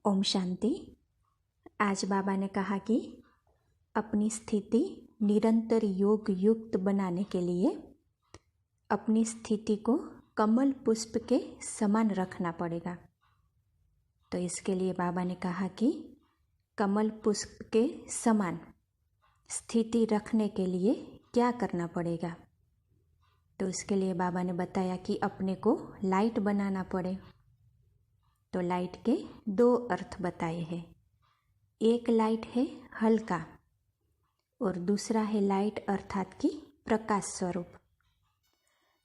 ओम शांति। आज बाबा ने कहा कि अपनी स्थिति निरंतर योग युक्त बनाने के लिए अपनी स्थिति को कमल पुष्प के समान रखना पड़ेगा। तो इसके लिए बाबा ने कहा कि कमल पुष्प के समान स्थिति रखने के लिए क्या करना पड़ेगा। तो इसके लिए बाबा ने बताया कि अपने को लाइट बनाना पड़े। तो लाइट के दो अर्थ बताए हैं। एक लाइट है हल्का और दूसरा है लाइट अर्थात कि प्रकाश स्वरूप।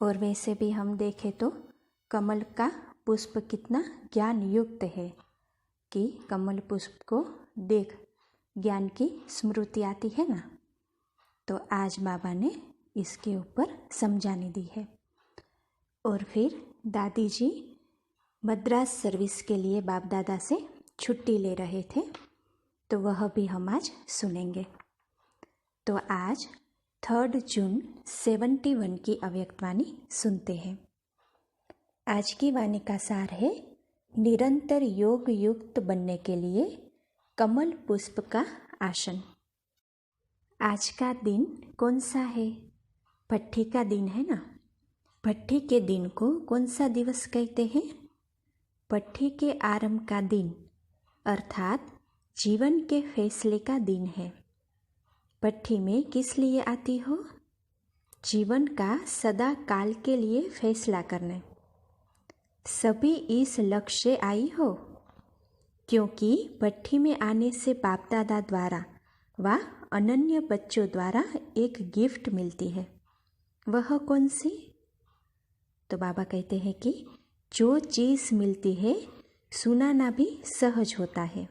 और वैसे भी हम देखें तो कमल का पुष्प कितना ज्ञान युक्त है कि कमल पुष्प को देख ज्ञान की स्मृति आती है ना। तो आज बाबा ने इसके ऊपर समझाने दी है। और फिर दादी जी मद्रास सर्विस के लिए बाप दादा से छुट्टी ले रहे थे, तो वह भी हम आज सुनेंगे। तो आज 3 जून 71 की अव्यक्त वाणी सुनते हैं। आज की वाणी का सार है निरंतर योग युक्त बनने के लिए कमल पुष्प का आसन। आज का दिन कौन सा है? भट्ठी का दिन है ना। भट्ठी के दिन को कौन सा दिवस कहते हैं? भट्ठी के आरंभ का दिन अर्थात जीवन के फैसले का दिन है। भट्ठी में किस लिए आती हो? जीवन का सदा काल के लिए फैसला करने। सभी इस लक्ष्य से आई हो क्योंकि भट्ठी में आने से बाप दादा द्वारा व अनन्य बच्चों द्वारा एक गिफ्ट मिलती है। वह कौन सी? तो बाबा कहते हैं कि जो चीज़ मिलती है सुनाना भी सहज होता है।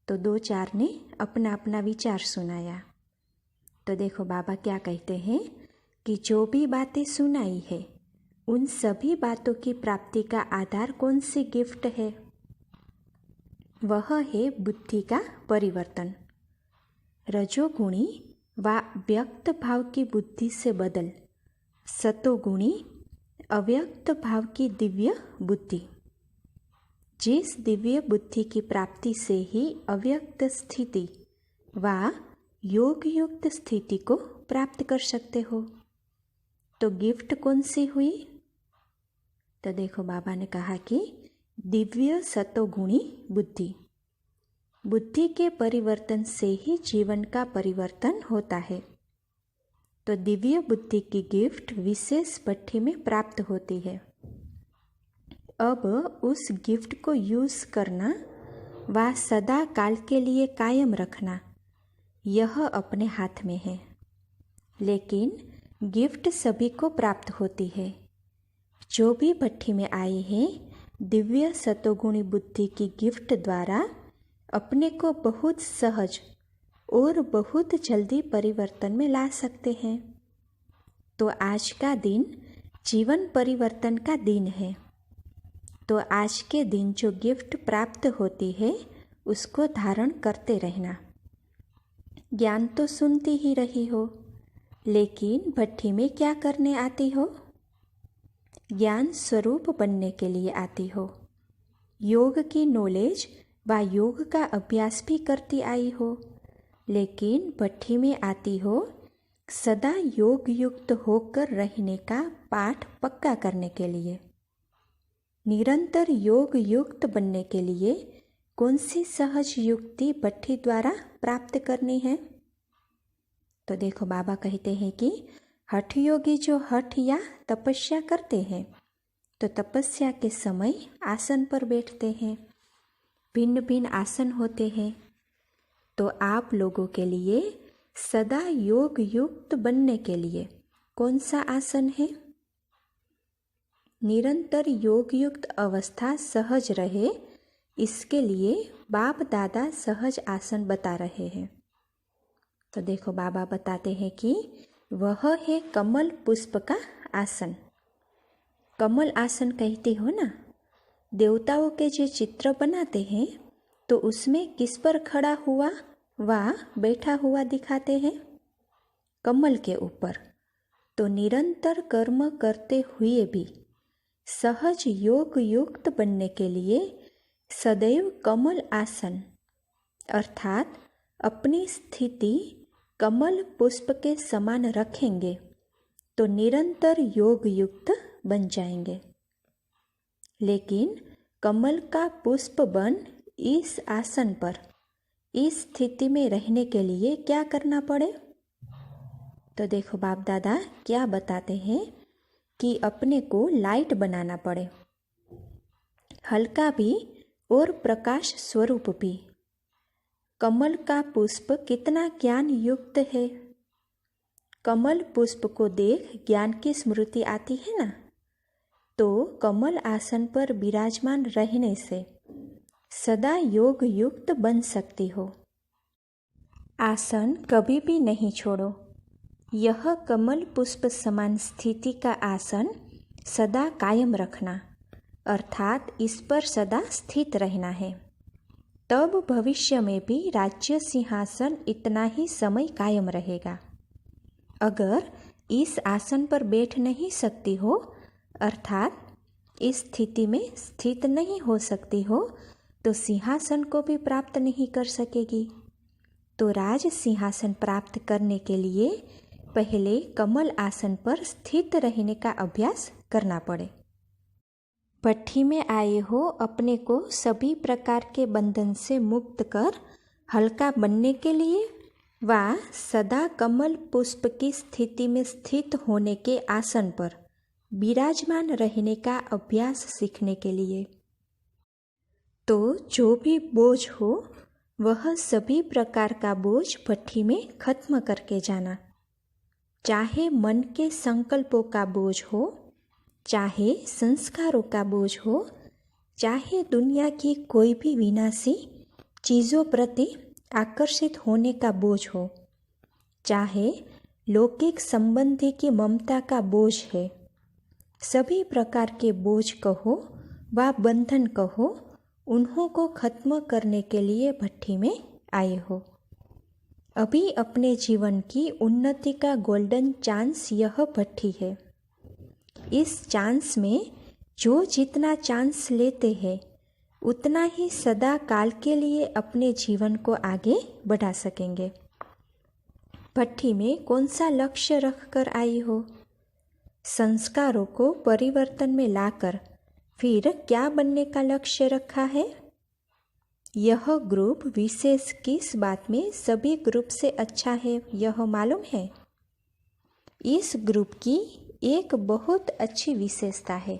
तो 2-4 ने अपना अपना विचार सुनाया। तो देखो बाबा क्या कहते हैं कि जो भी बातें सुनाई है उन सभी बातों की प्राप्ति का आधार कौन सी गिफ्ट है? वह है बुद्धि का परिवर्तन। रजोगुणी व व्यक्त भाव की बुद्धि से बदल सतोगुणी अव्यक्त भाव की दिव्य बुद्धि। जिस दिव्य बुद्धि की प्राप्ति से ही अव्यक्त स्थिति व योग युक्त स्थिति को प्राप्त कर सकते हो। तो गिफ्ट कौन सी हुई? तो देखो बाबा ने कहा कि दिव्य सतोगुणी बुद्धि। बुद्धि के परिवर्तन से ही जीवन का परिवर्तन होता है। तो दिव्य बुद्धि की गिफ्ट विशेष भट्ठी में प्राप्त होती है। अब उस गिफ्ट को यूज करना व सदा काल के लिए कायम रखना यह अपने हाथ में है। लेकिन गिफ्ट सभी को प्राप्त होती है। जो भी भट्ठी में आए हैं दिव्य सतोगुणी बुद्धि की गिफ्ट द्वारा अपने को बहुत सहज और बहुत जल्दी परिवर्तन में ला सकते हैं। तो आज का दिन जीवन परिवर्तन का दिन है। तो आज के दिन जो गिफ्ट प्राप्त होती है उसको धारण करते रहना। ज्ञान तो सुनती ही रही हो, लेकिन भट्ठी में क्या करने आती हो? ज्ञान स्वरूप बनने के लिए आती हो। योग की नॉलेज व योग का अभ्यास भी करती आई हो, लेकिन भट्ठी में आती हो सदा योग युक्त होकर रहने का पाठ पक्का करने के लिए। निरंतर योग युक्त बनने के लिए कौन सी सहज युक्ति भट्ठी द्वारा प्राप्त करनी है? तो देखो बाबा कहते हैं कि हठ योगी जो हठ या तपस्या करते हैं तो तपस्या के समय आसन पर बैठते हैं। भिन्न भिन्न आसन होते हैं। तो आप लोगों के लिए सदा योग युक्त बनने के लिए कौन सा आसन है? निरंतर योग युक्त अवस्था सहज रहे इसके लिए बाप दादा सहज आसन बता रहे हैं। तो देखो बाबा बताते हैं कि वह है कमल पुष्प का आसन। कमल आसन कहते हो ना। देवताओं के जो चित्र बनाते हैं तो उसमें किस पर खड़ा हुआ व बैठा हुआ दिखाते हैं? कमल के ऊपर। तो निरंतर कर्म करते हुए भी सहज योग युक्त बनने के लिए सदैव कमल आसन अर्थात अपनी स्थिति कमल पुष्प के समान रखेंगे तो निरंतर योग युक्त बन जाएंगे। लेकिन कमल का पुष्प बन इस आसन पर इस स्थिति में रहने के लिए क्या करना पड़े? तो देखो बाप दादा क्या बताते हैं कि अपने को लाइट बनाना पड़े, हल्का भी और प्रकाश स्वरूप भी। कमल का पुष्प कितना ज्ञान युक्त है। कमल पुष्प को देख ज्ञान की स्मृति आती है ना। तो कमल आसन पर विराजमान रहने से सदा योग युक्त बन सकती हो। आसन कभी भी नहीं छोड़ो। यह कमल पुष्प समान स्थिति का आसन सदा कायम रखना अर्थात इस पर सदा स्थित रहना है। तब भविष्य में भी राज्य सिंहासन इतना ही समय कायम रहेगा। अगर इस आसन पर बैठ नहीं सकती हो अर्थात इस स्थिति में स्थित नहीं हो सकती हो तो सिंहासन को भी प्राप्त नहीं कर सकेगी। तो राज सिंहासन प्राप्त करने के लिए पहले कमल आसन पर स्थित रहने का अभ्यास करना पड़े। भट्ठी में आए हो अपने को सभी प्रकार के बंधन से मुक्त कर हल्का बनने के लिए व सदा कमल पुष्प की स्थिति में स्थित होने के आसन पर विराजमान रहने का अभ्यास सीखने के लिए। तो जो भी बोझ हो वह सभी प्रकार का बोझ भट्ठी में खत्म करके जाना। चाहे मन के संकल्पों का बोझ हो, चाहे संस्कारों का बोझ हो, चाहे दुनिया की कोई भी विनाशी चीज़ों प्रति आकर्षित होने का बोझ हो, चाहे लौकिक संबंधी की ममता का बोझ है, सभी प्रकार के बोझ कहो व बंधन कहो, उन्हों को खत्म करने के लिए भट्ठी में आए हो। अभी अपने जीवन की उन्नति का गोल्डन चांस यह भट्ठी है। इस चांस में जो जितना चांस लेते हैं उतना ही सदा काल के लिए अपने जीवन को आगे बढ़ा सकेंगे। भट्ठी में कौन सा लक्ष्य रख कर आई हो? संस्कारों को परिवर्तन में लाकर फिर क्या बनने का लक्ष्य रखा है? यह ग्रुप विशेष किस बात में सभी ग्रुप से अच्छा है यह मालूम है? इस ग्रुप की एक बहुत अच्छी विशेषता है।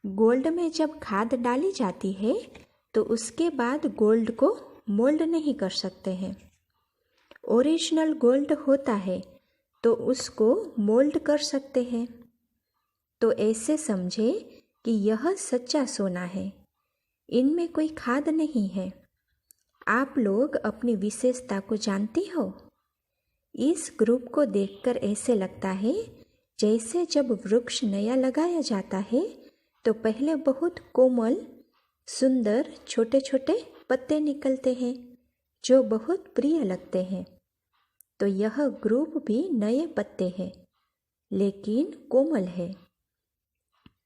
गोल्ड में जब खाद डाली जाती है तो उसके बाद गोल्ड को मोल्ड नहीं कर सकते हैं। ओरिजिनल गोल्ड होता है तो उसको मोल्ड कर सकते हैं। तो ऐसे समझे कि यह सच्चा सोना है, इनमें कोई खाद नहीं है। आप लोग अपनी विशेषता को जानती हो। इस ग्रुप को देखकर ऐसे लगता है जैसे जब वृक्ष नया लगाया जाता है तो पहले बहुत कोमल सुंदर छोटे छोटे पत्ते निकलते हैं जो बहुत प्रिय लगते हैं। तो यह ग्रुप भी नए पत्ते हैं लेकिन कोमल है।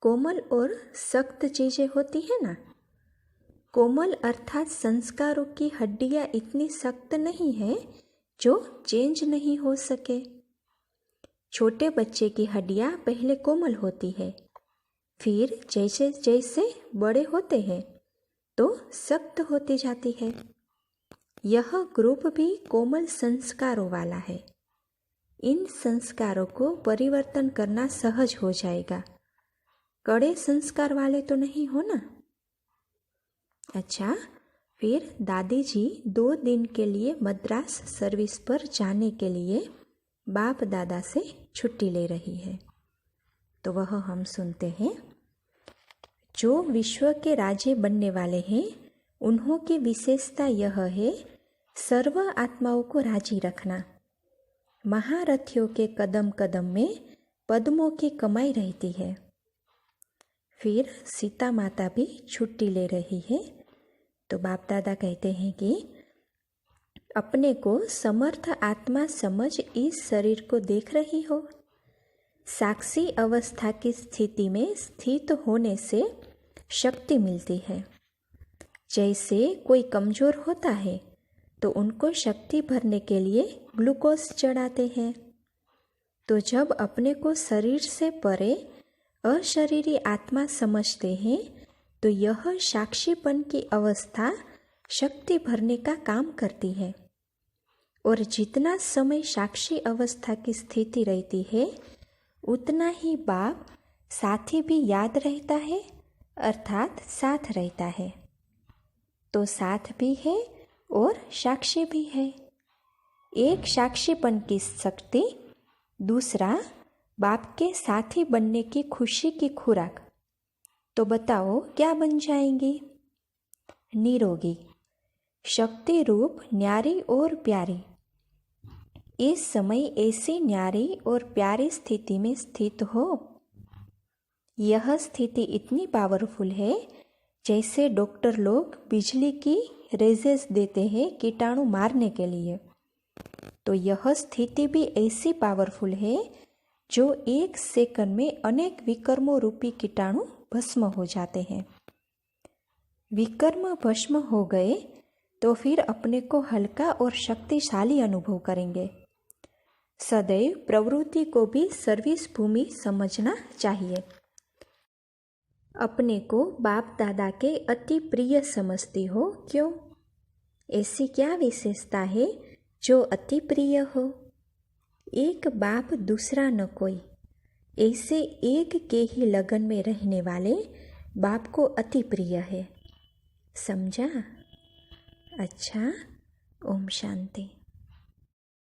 कोमल और सख्त चीज़ें होती है ना। कोमल अर्थात संस्कारों की हड्डियाँ इतनी सख्त नहीं है जो चेंज नहीं हो सके। छोटे बच्चे की हड्डियाँ पहले कोमल होती है, फिर जैसे जैसे बड़े होते हैं तो सख्त होती जाती है। यह ग्रुप भी कोमल संस्कारों वाला है। इन संस्कारों को परिवर्तन करना सहज हो जाएगा। कड़े संस्कार वाले तो नहीं हो ना। अच्छा, फिर दादी जी 2 दिन के लिए मद्रास सर्विस पर जाने के लिए बाप दादा से छुट्टी ले रही है। तो वह हम सुनते हैं। जो विश्व के राजे बनने वाले हैं उन्हों की विशेषता यह है सर्व आत्माओं को राजी रखना। महारथियों के कदम कदम में पद्मों की कमाई रहती है। फिर सीता माता भी छुट्टी ले रही है। तो बाप दादा कहते हैं कि अपने को समर्थ आत्मा समझ इस शरीर को देख रही हो। साक्षी अवस्था की स्थिति में स्थित होने से शक्ति मिलती है। जैसे कोई कमज़ोर होता है तो उनको शक्ति भरने के लिए ग्लूकोज चढ़ाते हैं। तो जब अपने को शरीर से परे अशरीरी आत्मा समझते हैं तो यह साक्षीपन की अवस्था शक्ति भरने का काम करती है। और जितना समय साक्षी अवस्था की स्थिति रहती है उतना ही बाप साथी भी याद रहता है, अर्थात साथ रहता है। तो साथ भी है और साक्षी भी है। एक साक्षीपन की शक्ति, दूसरा बाप के साथी बनने की खुशी की खुराक। तो बताओ क्या बन जाएंगी? निरोगी, शक्ति रूप न्यारी और प्यारी। इस समय ऐसी न्यारी और प्यारी स्थिति में स्थित हो। यह स्थिति इतनी पावरफुल है जैसे डॉक्टर लोग बिजली की रेजेस देते हैं कीटाणु मारने के लिए। तो यह स्थिति भी ऐसी पावरफुल है जो 1 सेकंड में अनेक विकर्मों रूपी कीटाणु भस्म हो जाते हैं। विकर्म भस्म हो गए तो फिर अपने को हल्का और शक्तिशाली अनुभव करेंगे। सदैव प्रवृत्ति को भी सर्विस भूमि समझना चाहिए। अपने को बाप दादा के अति प्रिय समझती हो, क्यों? ऐसी क्या विशेषता है जो अति प्रिय हो? एक बाप दूसरा न कोई, ऐसे एक के ही लगन में रहने वाले बाप को अति प्रिय है। समझा? अच्छा, ओम शांति।